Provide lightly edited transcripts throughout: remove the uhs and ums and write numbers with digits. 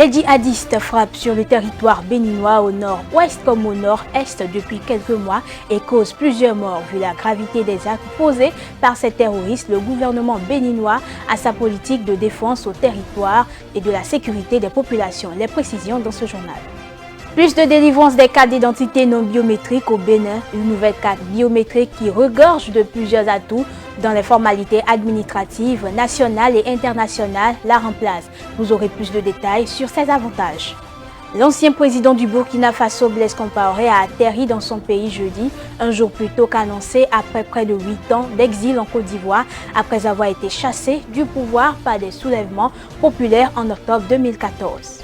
Les djihadistes frappent sur le territoire béninois au nord-ouest comme au nord-est depuis quelques mois et causent plusieurs morts. Vu la gravité des actes posés par ces terroristes, le gouvernement béninois a sa politique de défense au territoire et de la sécurité des populations. Les précisions dans ce journal. Plus de délivrance des cartes d'identité non biométriques au Bénin, une nouvelle carte biométrique qui regorge de plusieurs atouts dans les formalités administratives nationales et internationales la remplace. Vous aurez plus de détails sur ses avantages. L'ancien président du Burkina Faso, Blaise Compaoré, a atterri dans son pays jeudi, un jour plus tôt qu'annoncé après près de 8 ans d'exil en Côte d'Ivoire, après avoir été chassé du pouvoir par des soulèvements populaires en octobre 2014.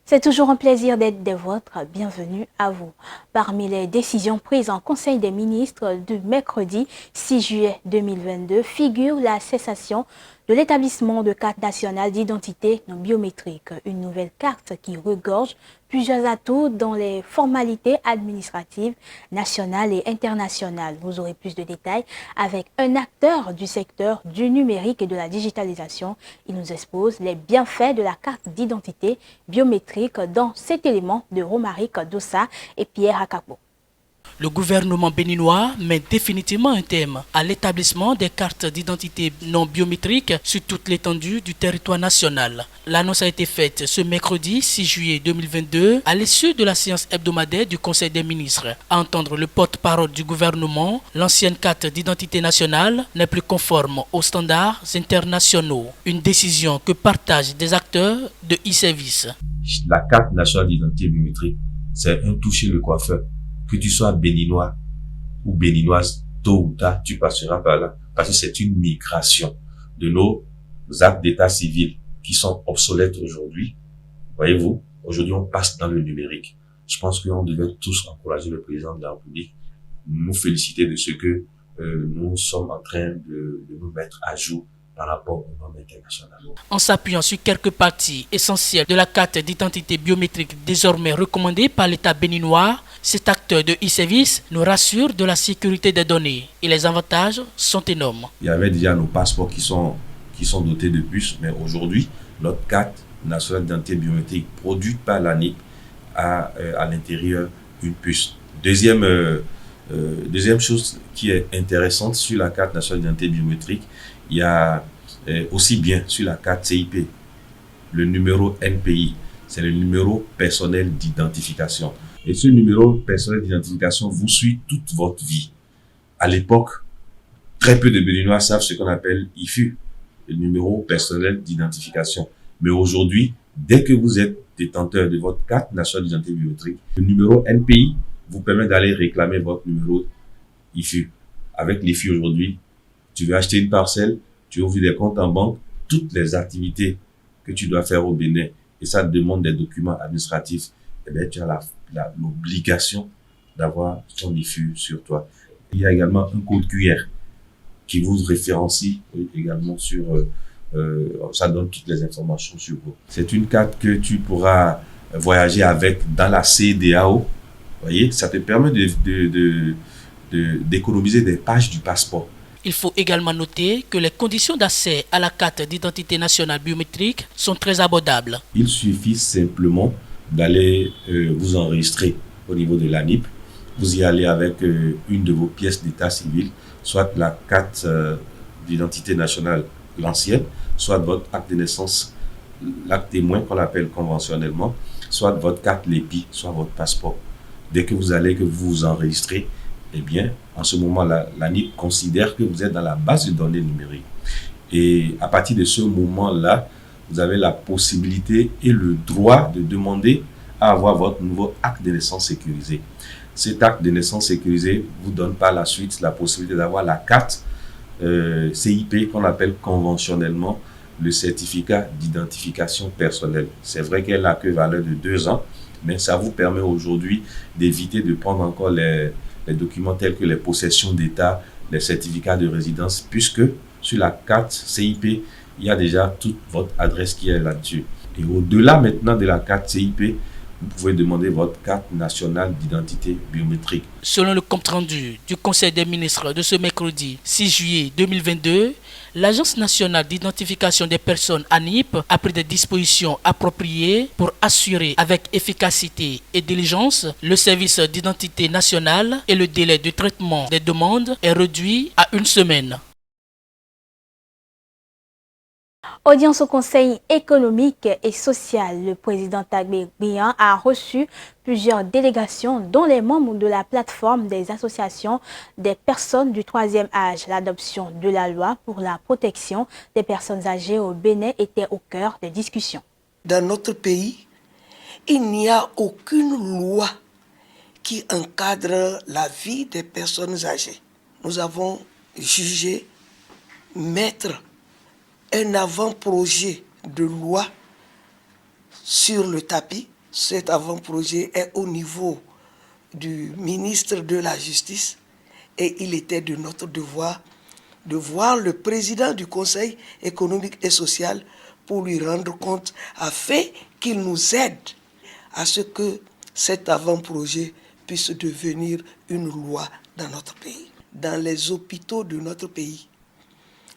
C'est toujours un plaisir d'être des vôtres. Bienvenue à vous. Parmi les décisions prises en Conseil des ministres du mercredi 6 juillet 2022 figure la cessation de l'établissement de cartes nationales d'identité non biométrique. Une nouvelle carte qui regorge plusieurs atouts dans les formalités administratives nationales et internationales. Vous aurez plus de détails avec un acteur du secteur du numérique et de la digitalisation. Il nous expose les bienfaits de la carte d'identité biométrique dans cet élément de Romaric Dossa et Pierre Akapo. Le gouvernement béninois met définitivement un terme à l'établissement des cartes d'identité non biométriques sur toute l'étendue du territoire national. L'annonce a été faite ce mercredi 6 juillet 2022 à l'issue de la séance hebdomadaire du Conseil des ministres. À entendre le porte-parole du gouvernement, l'ancienne carte d'identité nationale n'est plus conforme aux standards internationaux. Une décision que partagent des acteurs de e-service. La carte nationale d'identité biométrique, c'est un toucher le coiffeur. Que tu sois béninois ou béninoise, tôt ou tard, tu passeras par là. Parce que c'est une migration de nos actes d'état civil qui sont obsolètes aujourd'hui. Voyez-vous, aujourd'hui, on passe dans le numérique. Je pense qu'on devait tous encourager le président de la République, nous féliciter de ce que nous sommes en train de nous mettre à jour par rapport aux normes internationales. En s'appuyant sur quelques parties essentielles de la carte d'identité biométrique désormais recommandée par l'État béninois, cet acteur de e-service nous rassure de la sécurité des données et les avantages sont énormes. Il y avait déjà nos passeports qui sont dotés de puces, mais aujourd'hui, notre carte nationale d'identité biométrique produite par l'ANIC a à l'intérieur une puce. Deuxième chose qui est intéressante sur la carte nationale d'identité biométrique, il y a aussi bien sur la carte CIP, le numéro NPI, c'est le numéro personnel d'identification. Et ce numéro personnel d'identification vous suit toute votre vie. À l'époque, très peu de Béninois savent ce qu'on appelle IFU, le numéro personnel d'identification. Mais aujourd'hui, dès que vous êtes détenteur de votre carte nationale d'identité biométrique, le numéro NPI vous permet d'aller réclamer votre numéro IFU. Avec l'IFU aujourd'hui, tu veux acheter une parcelle, tu ouvres des comptes en banque, toutes les activités que tu dois faire au Bénin, et ça demande des documents administratifs, eh bien, tu as l'obligation d'avoir ton IFU sur toi. Il y a également un code QR qui vous référencie également sur, ça donne toutes les informations sur vous. C'est une carte que tu pourras voyager avec dans la CEDEAO. Vous voyez, ça te permet d'économiser des pages du passeport. Il faut également noter que les conditions d'accès à la carte d'identité nationale biométrique sont très abordables. Il suffit simplement d'aller vous enregistrer au niveau de l'ANIP. Vous y allez avec une de vos pièces d'état civil, soit la carte d'identité nationale, l'ancienne, soit votre acte de naissance, l'acte témoin qu'on appelle conventionnellement, soit votre carte LEPI, soit votre passeport. Dès que vous allez, que vous vous enregistrez, eh bien, en ce moment-là, l'ANIP considère que vous êtes dans la base de données numérique. Et à partir de ce moment-là, vous avez la possibilité et le droit de demander à avoir votre nouveau acte de naissance sécurisé. Cet acte de naissance sécurisé vous donne par la suite la possibilité d'avoir la carte CIP qu'on appelle conventionnellement le certificat d'identification personnelle. C'est vrai qu'elle n'a que valeur de 2 ans, mais ça vous permet aujourd'hui d'éviter de prendre encore les documents tels que les possessions d'État, les certificats de résidence, puisque sur la carte CIP, il y a déjà toute votre adresse qui est là-dessus. Et au-delà maintenant de la carte CIP, vous pouvez demander votre carte nationale d'identité biométrique. Selon le compte-rendu du Conseil des ministres de ce mercredi 6 juillet 2022, l'Agence nationale d'identification des personnes ANIP a pris des dispositions appropriées pour assurer avec efficacité et diligence le service d'identité nationale et le délai de traitement des demandes est réduit à 1 semaine. Audience au Conseil économique et social, le président Tagbé Briand a reçu plusieurs délégations, dont les membres de la plateforme des associations des personnes du troisième âge. L'adoption de la loi pour la protection des personnes âgées au Bénin était au cœur des discussions. Dans notre pays, il n'y a aucune loi qui encadre la vie des personnes âgées. Nous avons jugé mettre un avant-projet de loi sur le tapis. Cet avant-projet est au niveau du ministre de la Justice et il était de notre devoir de voir le président du Conseil économique et social pour lui rendre compte afin qu'il nous aide à ce que cet avant-projet puisse devenir une loi dans notre pays. Dans les hôpitaux de notre pays,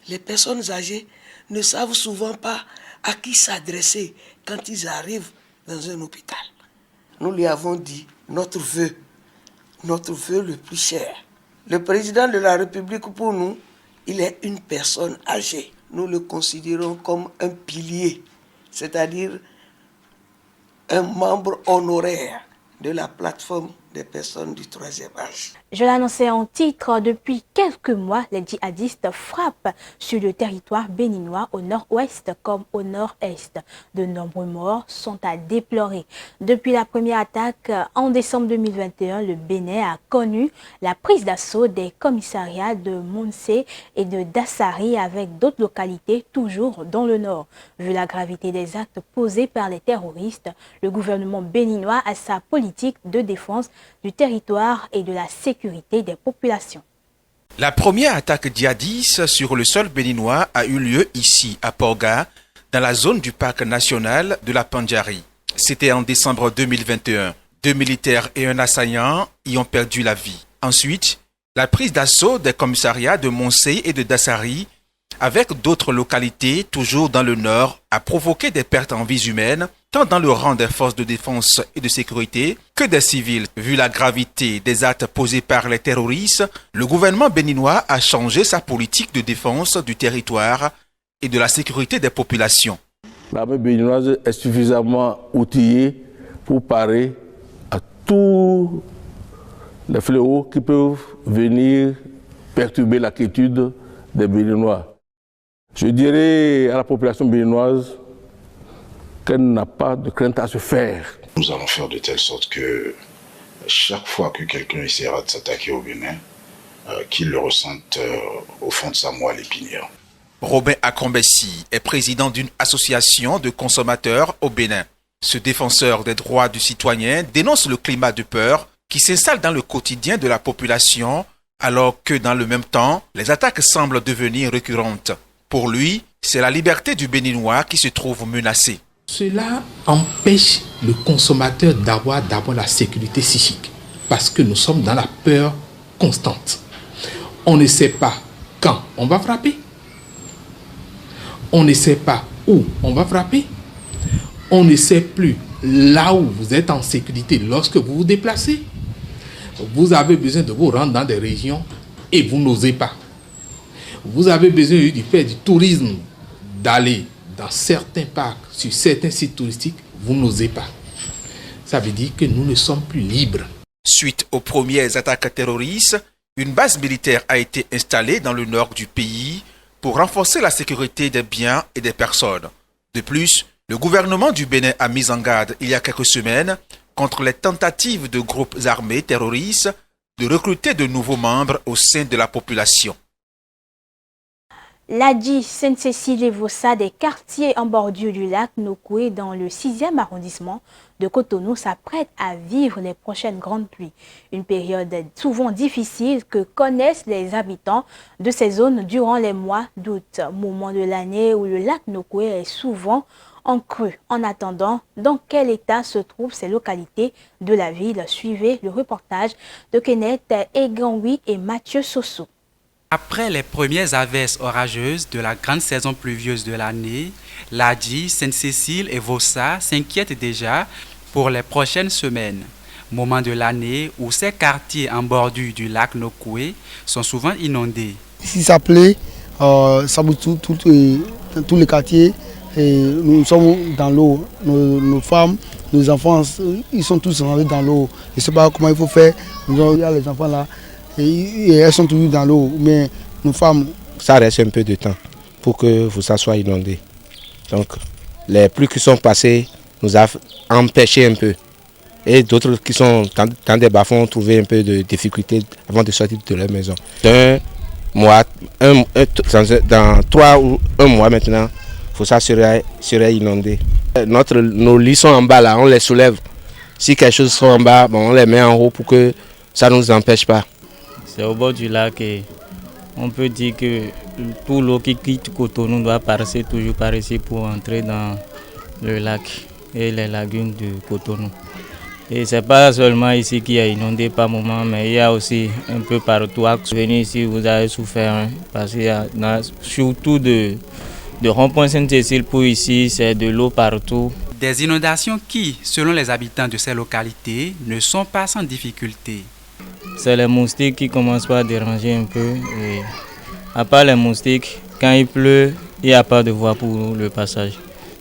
les personnes âgées ne savent souvent pas à qui s'adresser quand ils arrivent dans un hôpital. Nous lui avons dit notre vœu le plus cher. Le président de la République, pour nous, il est une personne âgée. Nous le considérons comme un pilier, c'est-à-dire un membre honoraire de la plateforme des personnes du troisième âge. Je l'annonçais en titre, depuis quelques mois, les djihadistes frappent sur le territoire béninois au nord-ouest comme au nord-est. De nombreux morts sont à déplorer. Depuis la première attaque en décembre 2021, le Bénin a connu la prise d'assaut des commissariats de Monsé et de Dassari avec d'autres localités toujours dans le nord. Vu la gravité des actes posés par les terroristes, le gouvernement béninois a sa politique de défense du territoire et de la sécurité des populations. La première attaque djihadiste sur le sol béninois a eu lieu ici, à Porga, dans la zone du parc national de la Pandjari. C'était en décembre 2021. 2 militaires et un assaillant y ont perdu la vie. Ensuite, la prise d'assaut des commissariats de Monsey et de Dassari, avec d'autres localités toujours dans le nord, a provoqué des pertes en vies humaines, tant dans le rang des forces de défense et de sécurité que des civils. Vu la gravité des actes posés par les terroristes, le gouvernement béninois a changé sa politique de défense du territoire et de la sécurité des populations. L'armée béninoise est suffisamment outillée pour parer à tous les fléaux qui peuvent venir perturber la quiétude des Béninois. Je dirais à la population béninoise qu'elle n'a pas de crainte à se faire. Nous allons faire de telle sorte que chaque fois que quelqu'un essaiera de s'attaquer au Bénin, qu'il le ressente au fond de sa moelle épinière. Robin Akombessi est président d'une association de consommateurs au Bénin. Ce défenseur des droits du citoyen dénonce le climat de peur qui s'installe dans le quotidien de la population alors que dans le même temps, les attaques semblent devenir récurrentes. Pour lui, c'est la liberté du Béninois qui se trouve menacée. Cela empêche le consommateur d'avoir d'abord la sécurité psychique parce que nous sommes dans la peur constante. On ne sait pas quand on va frapper. On ne sait pas où on va frapper. On ne sait plus là où vous êtes en sécurité lorsque vous vous déplacez. Vous avez besoin de vous rendre dans des régions et vous n'osez pas. Vous avez besoin de faire du tourisme, d'aller dans certains parcs, sur certains sites touristiques, vous n'osez pas. Ça veut dire que nous ne sommes plus libres. Suite aux premières attaques terroristes, une base militaire a été installée dans le nord du pays pour renforcer la sécurité des biens et des personnes. De plus, le gouvernement du Bénin a mis en garde il y a quelques semaines contre les tentatives de groupes armés terroristes de recruter de nouveaux membres au sein de la population. L'ADI Sainte-Cécile-et-Vaussa des quartiers en bordure du lac Nokoué dans le 6e arrondissement de Cotonou s'apprête à vivre les prochaines grandes pluies. Une période souvent difficile que connaissent les habitants de ces zones durant les mois d'août, moment de l'année où le lac Nokoué est souvent ont cru. En attendant, dans quel état se trouvent ces localités de la ville? Suivez le reportage de Kenneth Eganwi et Mathieu Sossou. Après les premières averses orageuses de la grande saison pluvieuse de l'année, Ladji, Sainte-Cécile et Vossa s'inquiètent déjà pour les prochaines semaines. Moment de l'année où ces quartiers en bordure du lac Nokoué sont souvent inondés. Si ça plaît, Saboutou, tous les quartiers, et nous sommes dans l'eau. Nos femmes, nos enfants, ils sont tous rentrés dans l'eau. Je ne sais pas comment il faut faire. Il y a les enfants là. Et elles sont toujours dans l'eau, mais nos femmes... Ça reste un peu de temps pour que ça soit inondé. Donc, les pluies qui sont passées nous ont empêché un peu. Et d'autres qui sont dans des bas-fonds ont trouvé un peu de difficulté avant de sortir de leur maison. Dans 3 ou 1 mois maintenant, ça serait inondé. Nos lits sont en bas là, on les soulève. Si quelque chose sont en bas, on les met en haut pour que ça ne nous empêche pas. C'est au bord du lac et on peut dire que tout l'eau qui quitte Cotonou doit passer toujours par ici pour entrer dans le lac et les lagunes de Cotonou. Et ce n'est pas seulement ici qui est inondé par moment, mais il y a aussi un peu partout. Venez ici, vous avez souffert, parce qu'il y a surtout de rond-point Sainte-Cécile pour ici, c'est de l'eau partout. Des inondations qui, selon les habitants de ces localités, ne sont pas sans difficulté. C'est les moustiques qui commencent par déranger un peu. Et à part les moustiques, quand il pleut, il n'y a pas de voie pour le passage.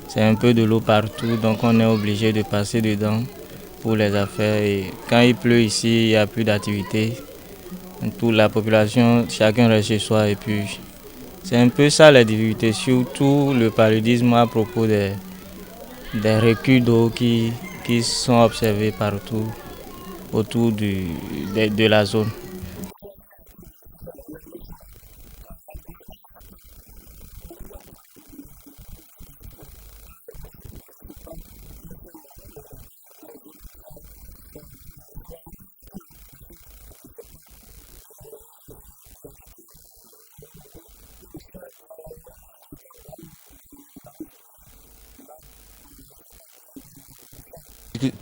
C'est un peu de l'eau partout, donc on est obligé de passer dedans pour les affaires. Et quand il pleut ici, il n'y a plus d'activité. Toute la population, chacun reste chez soi. Et puis, c'est un peu ça les difficultés, surtout le paludisme à propos des reculs d'eau qui sont observés partout autour de la zone.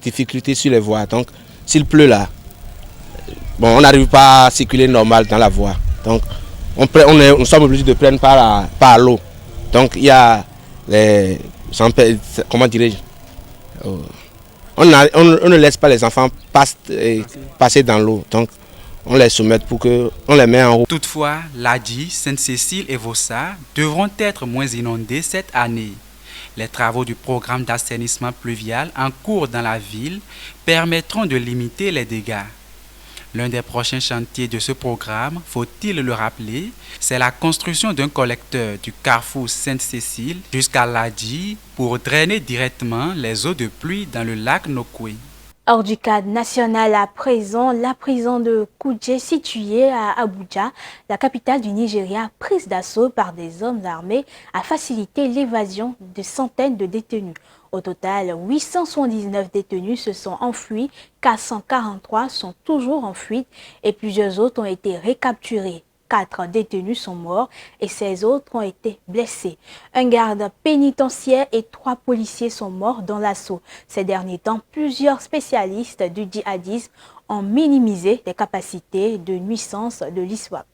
Difficulté sur les voies. Donc, s'il pleut là, on n'arrive pas à circuler normal dans la voie. Donc, nous sommes obligés de prendre par l'eau. Donc, il y a les... Comment dirais-je? On ne laisse pas les enfants passer dans l'eau. Donc, on les soumet pour qu'on les met en haut. Toutefois, Ladji, Sainte-Cécile et Vossa devront être moins inondés cette année. Les travaux du programme d'assainissement pluvial en cours dans la ville permettront de limiter les dégâts. L'un des prochains chantiers de ce programme, faut-il le rappeler, c'est la construction d'un collecteur du carrefour Sainte-Cécile jusqu'à Ladji pour drainer directement les eaux de pluie dans le lac Nokoué. Hors du cadre national à présent, la prison de Kuje, située à Abuja, la capitale du Nigeria, prise d'assaut par des hommes armés, a facilité l'évasion de centaines de détenus. Au total, 879 détenus se sont enfuis, 443 sont toujours en fuite et plusieurs autres ont été récapturés. 4 détenus sont morts et 16 autres ont été blessés. Un garde pénitentiaire et 3 policiers sont morts dans l'assaut. Ces derniers temps, plusieurs spécialistes du djihadisme ont minimisé les capacités de nuisance de l'ISWAP.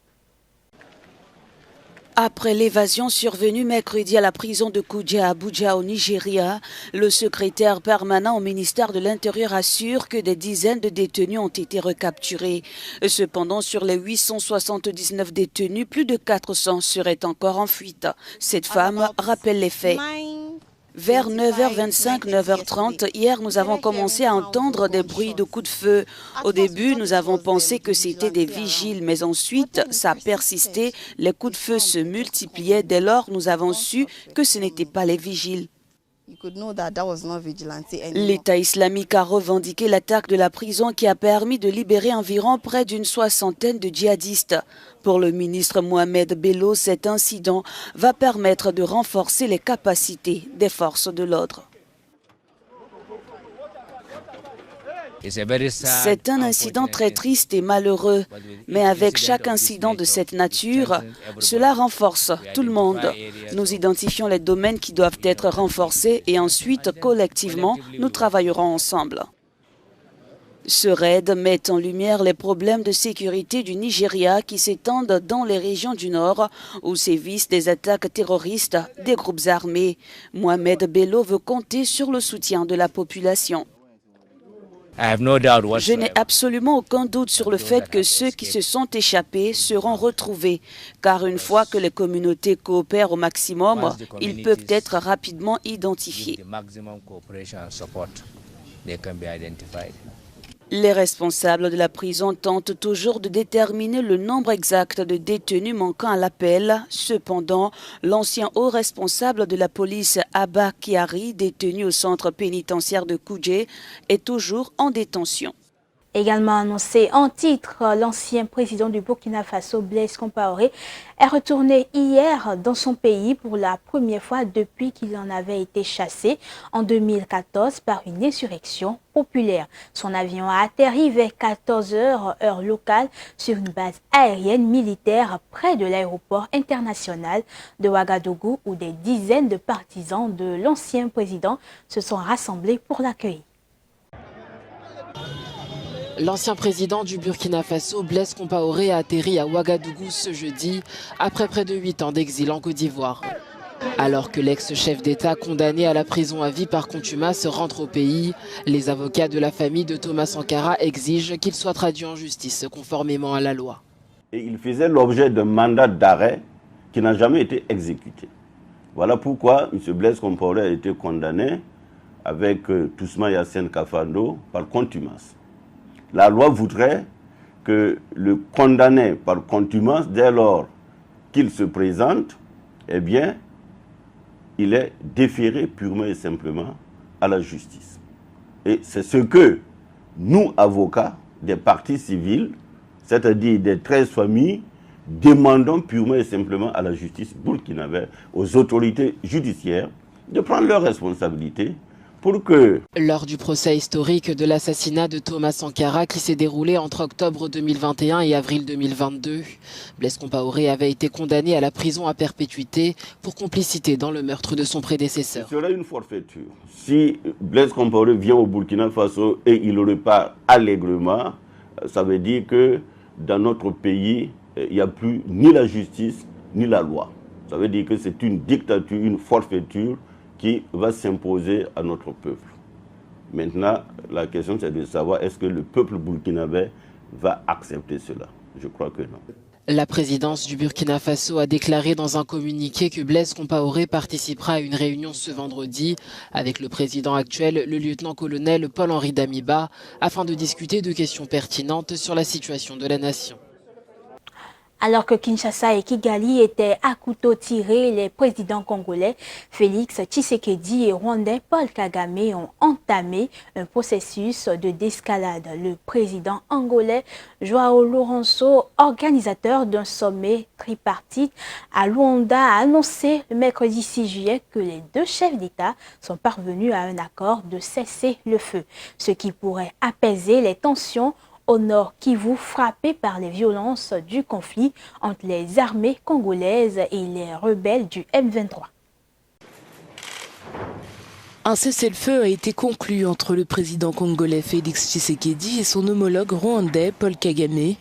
Après l'évasion survenue mercredi à la prison de Kuje à Abuja au Nigeria, le secrétaire permanent au ministère de l'Intérieur assure que des dizaines de détenus ont été recapturés. Cependant, sur les 879 détenus, plus de 400 seraient encore en fuite. Cette femme rappelle les faits. Vers 9h25, 9h30, hier, nous avons commencé à entendre des bruits de coups de feu. Au début, nous avons pensé que c'était des vigiles, mais ensuite, ça a persisté. Les coups de feu se multipliaient. Dès lors, nous avons su que ce n'étaient pas les vigiles. L'État islamique a revendiqué l'attaque de la prison qui a permis de libérer environ près d'une soixantaine de djihadistes. Pour le ministre Mohamed Bello, cet incident va permettre de renforcer les capacités des forces de l'ordre. C'est un incident très triste et malheureux, mais avec chaque incident de cette nature, cela renforce tout le monde. Nous identifions les domaines qui doivent être renforcés et ensuite, collectivement, nous travaillerons ensemble. Ce raid met en lumière les problèmes de sécurité du Nigeria qui s'étendent dans les régions du Nord où sévissent des attaques terroristes des groupes armés. Mohamed Bello veut compter sur le soutien de la population. Je n'ai absolument aucun doute sur le fait que ceux qui se sont échappés seront retrouvés, car une fois que les communautés coopèrent au maximum, ils peuvent être rapidement identifiés. Les responsables de la prison tentent toujours de déterminer le nombre exact de détenus manquant à l'appel. Cependant, l'ancien haut responsable de la police, Abba Kyari, détenu au centre pénitentiaire de Kuje, est toujours en détention. Également annoncé en titre, l'ancien président du Burkina Faso, Blaise Compaoré, est retourné hier dans son pays pour la première fois depuis qu'il en avait été chassé en 2014 par une insurrection populaire. Son avion a atterri vers 14h heure locale sur une base aérienne militaire près de l'aéroport international de Ouagadougou où des dizaines de partisans de l'ancien président se sont rassemblés pour l'accueillir. L'ancien président du Burkina Faso, Blaise Compaoré, a atterri à Ouagadougou ce jeudi, après près de 8 ans d'exil en Côte d'Ivoire. Alors que l'ex-chef d'État, condamné à la prison à vie par contumace, rentre au pays, les avocats de la famille de Thomas Sankara exigent qu'il soit traduit en justice conformément à la loi. Et il faisait l'objet d'un mandat d'arrêt qui n'a jamais été exécuté. Voilà pourquoi M. Blaise Compaoré a été condamné avec Tousma Yassine Kafando par contumace. La loi voudrait que le condamné par contumace, dès lors qu'il se présente, eh bien, il est déféré purement et simplement à la justice. Et c'est ce que nous, avocats des parties civiles, c'est-à-dire des 13 familles, demandons purement et simplement à la justice burkinabé, aux autorités judiciaires, de prendre leurs responsabilités. Lors du procès historique de l'assassinat de Thomas Sankara qui s'est déroulé entre octobre 2021 et avril 2022, Blaise Compaoré avait été condamné à la prison à perpétuité pour complicité dans le meurtre de son prédécesseur. Ce serait une forfaiture. Si Blaise Compaoré vient au Burkina Faso et il repart allègrement, ça veut dire que dans notre pays, il n'y a plus ni la justice ni la loi. Ça veut dire que c'est une dictature, une forfaiture qui va s'imposer à notre peuple. Maintenant, la question c'est de savoir est-ce que le peuple burkinabé va accepter cela. Je crois que non. La présidence du Burkina Faso a déclaré dans un communiqué que Blaise Compaoré participera à une réunion ce vendredi avec le président actuel, le lieutenant-colonel Paul-Henri Damiba, afin de discuter de questions pertinentes sur la situation de la nation. Alors que Kinshasa et Kigali étaient à couteau tiré, les présidents congolais Félix Tshisekedi et rwandais Paul Kagame ont entamé un processus de désescalade. Le président angolais João Lourenço, organisateur d'un sommet tripartite à Luanda, a annoncé le mercredi 6 juillet que les deux chefs d'État sont parvenus à un accord de cessez-le-feu, ce qui pourrait apaiser les tensions au nord Kivu, frappé par les violences du conflit entre les armées congolaises et les rebelles du M23. Un cessez-le-feu a été conclu entre le président congolais Félix Tshisekedi et son homologue rwandais Paul Kagame.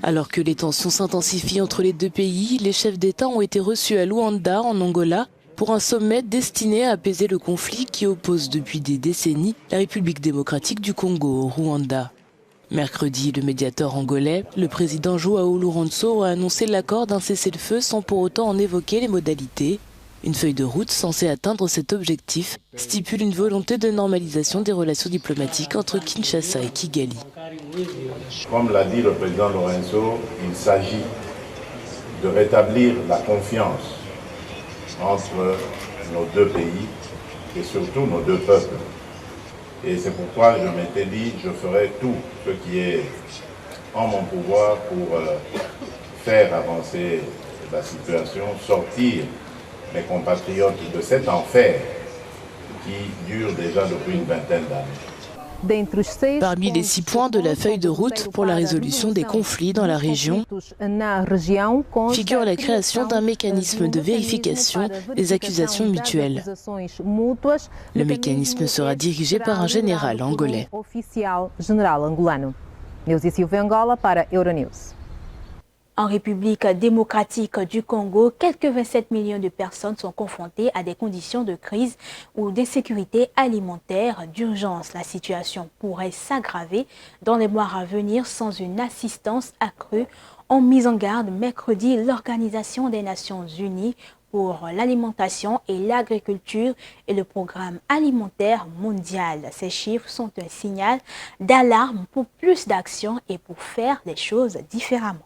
Alors que les tensions s'intensifient entre les deux pays, les chefs d'État ont été reçus à Luanda, en Angola, pour un sommet destiné à apaiser le conflit qui oppose depuis des décennies la République démocratique du Congo au Rwanda. Mercredi, le médiateur angolais, le président João Lourenço, a annoncé l'accord d'un cessez-le-feu sans pour autant en évoquer les modalités. Une feuille de route censée atteindre cet objectif stipule une volonté de normalisation des relations diplomatiques entre Kinshasa et Kigali. Comme l'a dit le président Lourenço, il s'agit de rétablir la confiance entre nos deux pays et surtout nos deux peuples. Et c'est pourquoi je m'étais dit, je ferai tout ce qui est en mon pouvoir pour faire avancer la situation, sortir mes compatriotes de cet enfer qui dure déjà depuis une vingtaine d'années. Parmi les 6 points de la feuille de route pour la résolution des conflits dans la région figure la création d'un mécanisme de vérification des accusations mutuelles. Le mécanisme sera dirigé par un général angolais. En République démocratique du Congo, quelques 27 millions de personnes sont confrontées à des conditions de crise ou d'insécurité alimentaire d'urgence. La situation pourrait s'aggraver dans les mois à venir sans une assistance accrue. En mise en garde mercredi, l'Organisation des Nations Unies pour l'alimentation et l'agriculture et le programme alimentaire mondial. Ces chiffres sont un signal d'alarme pour plus d'action et pour faire des choses différemment.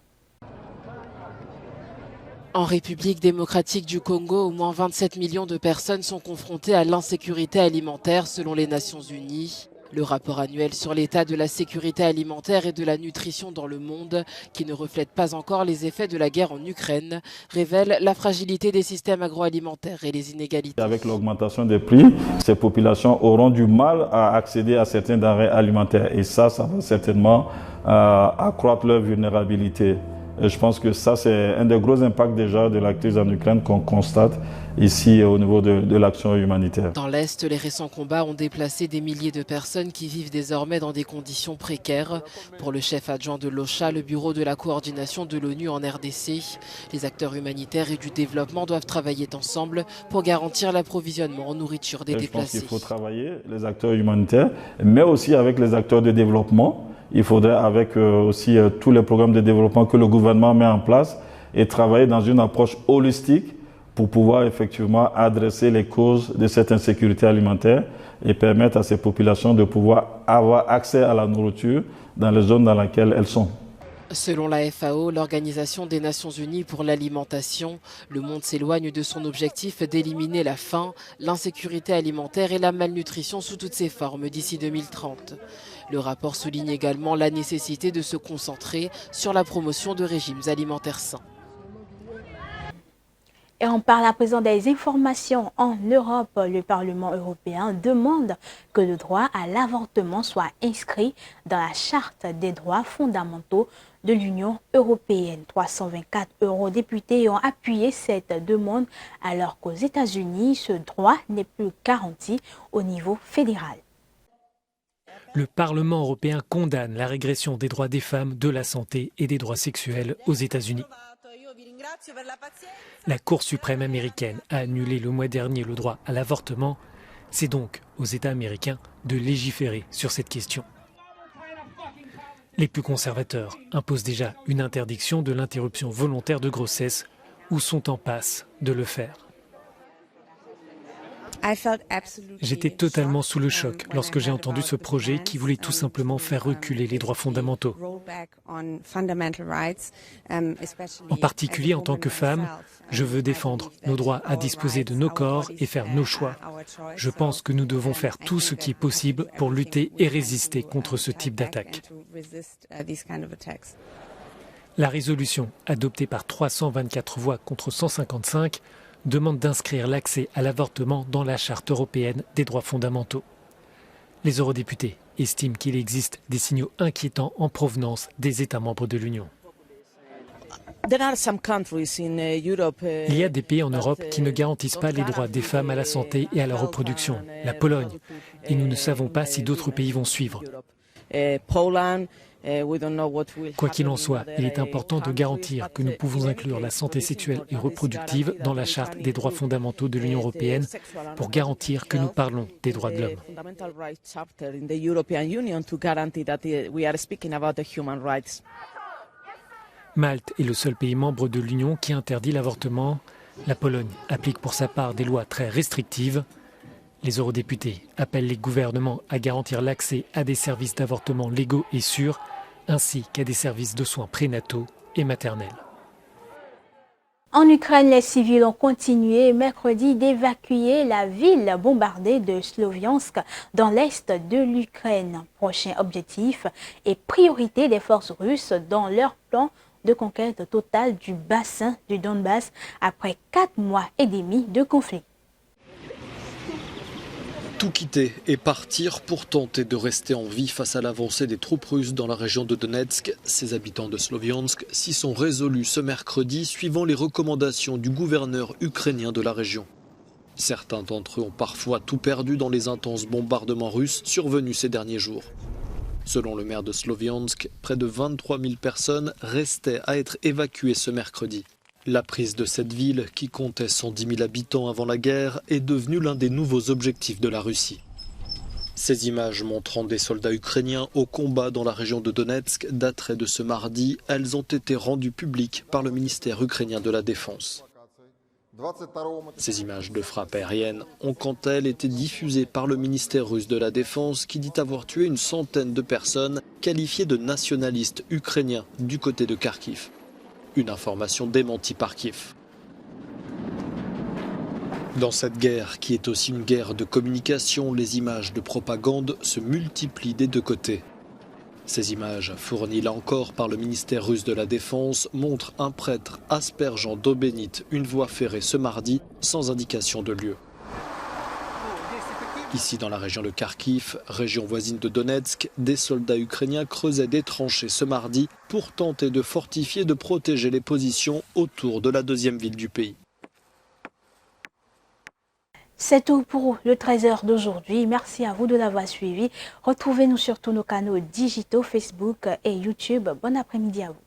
En République démocratique du Congo, au moins 27 millions de personnes sont confrontées à l'insécurité alimentaire selon les Nations Unies. Le rapport annuel sur l'état de la sécurité alimentaire et de la nutrition dans le monde, qui ne reflète pas encore les effets de la guerre en Ukraine, révèle la fragilité des systèmes agroalimentaires et les inégalités. Avec l'augmentation des prix, ces populations auront du mal à accéder à certains denrées alimentaires et ça va certainement accroître leur vulnérabilité. Et je pense que ça, c'est un des gros impacts déjà de la crise en Ukraine qu'on constate ici au niveau de l'action humanitaire. Dans l'Est, les récents combats ont déplacé des milliers de personnes qui vivent désormais dans des conditions précaires. Pour le chef adjoint de l'OCHA, le bureau de la coordination de l'ONU en RDC, les acteurs humanitaires et du développement doivent travailler ensemble pour garantir l'approvisionnement en nourriture des déplacés. Je pense qu'il faut travailler, les acteurs humanitaires, mais aussi avec les acteurs de développement. Il faudrait, avec aussi tous les programmes de développement que le gouvernement met en place, et travailler dans une approche holistique pour pouvoir effectivement adresser les causes de cette insécurité alimentaire et permettre à ces populations de pouvoir avoir accès à la nourriture dans les zones dans lesquelles elles sont. Selon la FAO, l'Organisation des Nations Unies pour l'alimentation, le monde s'éloigne de son objectif d'éliminer la faim, l'insécurité alimentaire et la malnutrition sous toutes ses formes d'ici 2030. Le rapport souligne également la nécessité de se concentrer sur la promotion de régimes alimentaires sains. Et on parle à présent des informations en Europe. Le Parlement européen demande que le droit à l'avortement soit inscrit dans la Charte des droits fondamentaux de l'Union européenne. 324 eurodéputés ont appuyé cette demande alors qu'aux États-Unis, ce droit n'est plus garanti au niveau fédéral. Le Parlement européen condamne la régression des droits des femmes, de la santé et des droits sexuels aux États-Unis. La Cour suprême américaine a annulé le mois dernier le droit à l'avortement. C'est donc aux États américains de légiférer sur cette question. Les plus conservateurs imposent déjà une interdiction de l'interruption volontaire de grossesse ou sont en passe de le faire. J'étais totalement sous le choc lorsque j'ai entendu ce projet qui voulait tout simplement faire reculer les droits fondamentaux. En particulier en tant que femme, je veux défendre nos droits à disposer de nos corps et faire nos choix. Je pense que nous devons faire tout ce qui est possible pour lutter et résister contre ce type d'attaque. La résolution, adoptée par 324 voix contre 155, demande d'inscrire l'accès à l'avortement dans la Charte européenne des droits fondamentaux. Les eurodéputés estiment qu'il existe des signaux inquiétants en provenance des États membres de l'Union. Il y a des pays en Europe qui ne garantissent pas les droits des femmes à la santé et à la reproduction, la Pologne, et nous ne savons pas si d'autres pays vont suivre. Quoi qu'il en soit, il est important de garantir que nous pouvons inclure la santé sexuelle et reproductive dans la Charte des droits fondamentaux de l'Union européenne pour garantir que nous parlons des droits de l'homme. Malte est le seul pays membre de l'Union qui interdit l'avortement. La Pologne applique pour sa part des lois très restrictives. Les eurodéputés appellent les gouvernements à garantir l'accès à des services d'avortement légaux et sûrs, ainsi qu'à des services de soins prénataux et maternels. En Ukraine, les civils ont continué mercredi d'évacuer la ville bombardée de Sloviansk dans l'est de l'Ukraine. Prochain objectif et priorité des forces russes dans leur plan de conquête totale du bassin du Donbass après 4 mois et demi de conflit. tout quitter et partir pour tenter de rester en vie face à l'avancée des troupes russes dans la région de Donetsk. Ces habitants de Sloviansk s'y sont résolus ce mercredi, suivant les recommandations du gouverneur ukrainien de la région. Certains d'entre eux ont parfois tout perdu dans les intenses bombardements russes survenus ces derniers jours. Selon le maire de Sloviansk, près de 23 000 personnes restaient à être évacuées ce mercredi. La prise de cette ville, qui comptait 110 000 habitants avant la guerre, est devenue l'un des nouveaux objectifs de la Russie. Ces images montrant des soldats ukrainiens au combat dans la région de Donetsk dateraient de ce mardi. Elles ont été rendues publiques par le ministère ukrainien de la Défense. Ces images de frappes aériennes ont quant à elles été diffusées par le ministère russe de la Défense qui dit avoir tué une centaine de personnes qualifiées de nationalistes ukrainiens du côté de Kharkiv. Une information démentie par Kiev. Dans cette guerre, qui est aussi une guerre de communication, les images de propagande se multiplient des deux côtés. Ces images, fournies là encore par le ministère russe de la Défense, montrent un prêtre aspergeant d'eau bénite une voie ferrée ce mardi sans indication de lieu. Ici, dans la région de Kharkiv, région voisine de Donetsk, des soldats ukrainiens creusaient des tranchées ce mardi pour tenter de fortifier et de protéger les positions autour de la deuxième ville du pays. C'est tout pour le 13h d'aujourd'hui. Merci à vous de l'avoir suivi. Retrouvez-nous sur tous nos canaux digitaux, Facebook et YouTube. Bon après-midi à vous.